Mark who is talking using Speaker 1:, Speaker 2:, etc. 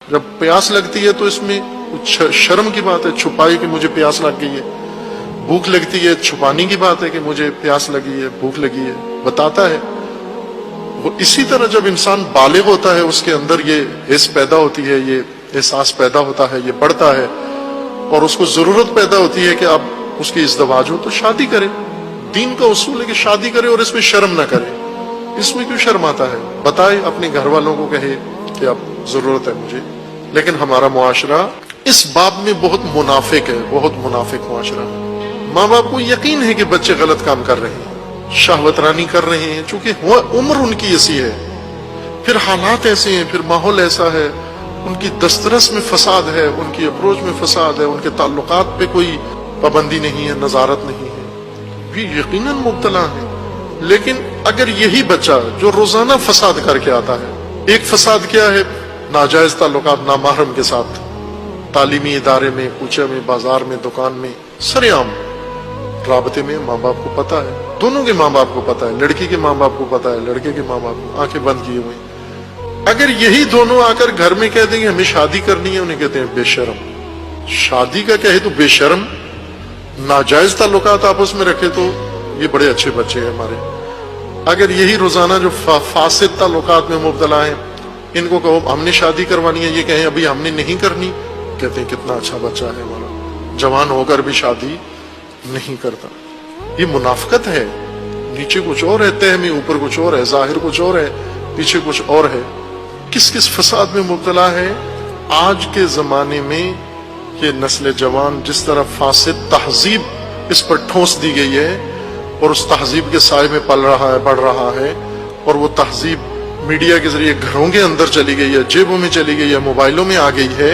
Speaker 1: جب پیاس لگتی ہے تو اس میں شرم کی بات ہے چھپائی کہ مجھے پیاس لگ گئی ہے. بھوک لگتی ہے چھپانے کی بات ہے کہ مجھے پیاس لگی ہے بھوک لگی ہے بتاتا ہے. وہ اسی طرح جب انسان بالغ ہوتا ہے اس کے اندر یہ حس پیدا ہوتی ہے یہ احساس پیدا ہوتا ہے یہ بڑھتا ہے اور اس کو ضرورت پیدا ہوتی ہے کہ اب اس کی ازدواج ہو تو شادی کرے. دین کا اصول ہے کہ شادی کرے اور اس میں شرم نہ کرے. اس میں کیوں شرماتا ہے؟ بتائے اپنے گھر والوں کو کہے کہ اب ضرورت ہے مجھے. لیکن ہمارا معاشرہ اس باب میں بہت منافق ہے بہت منافق معاشرہ. ماں باپ کو یقین ہے کہ بچے غلط کام کر رہے ہیں شہوت رانی کر رہے ہیں چونکہ عمر ان کی ایسی ہے پھر حالات ایسے ہیں پھر ماحول ایسا ہے ان کی دسترس میں فساد ہے ان کی اپروچ میں فساد ہے ان کے تعلقات پہ کوئی پابندی نہیں ہے نظارت نہیں ہے یہ یقیناً مبتلا ہے. لیکن اگر یہی بچہ جو روزانہ فساد کر کے آتا ہے ایک فساد کیا ہے ناجائز تعلقات نامحرم کے ساتھ تعلیمی ادارے میں کوچے میں بازار میں دکان میں سر عام رابطے میں ماں باپ کو پتا ہے دونوں کے ماں باپ کو پتا ہے لڑکی کے ماں باپ کو پتا ہے لڑکے کے ماں باپ کو آنکھیں بند کیے ہوئے. اگر یہی دونوں آ کر گھر میں کہہ دیں گے ہمیں شادی کرنی ہے انہیں کہتے ہیں بے شرم. شادی کا کہے تو بے شرم ناجائز تعلقات آپس میں رکھے تو یہ بڑے اچھے بچے ہیں ہمارے. اگر یہی روزانہ جو فاسد تعلقات میں مبتلا ہیں ان کو کہو ہم نے شادی کروانی ہے یہ کہیں ابھی ہم نے نہیں کرنی کہتے ہیں کتنا اچھا بچہ ہے ہمارا جوان ہو کر بھی شادی نہیں کرتا. یہ منافقت ہے. نیچے کچھ اور ہے تہ میں اوپر کچھ اور ہے ظاہر کچھ اور ہے پیچھے کچھ اور ہے. کس کس فساد میں مبتلا ہے آج کے زمانے میں. یہ نسل جوان جس طرح فاسد تہذیب اس پر ٹھونس دی گئی ہے اور اس تہذیب کے سائے میں پل رہا ہے بڑھ رہا ہے اور وہ تہذیب میڈیا کے ذریعے گھروں کے اندر چلی گئی ہے جیبوں میں چلی گئی ہے موبائلوں میں آ گئی ہے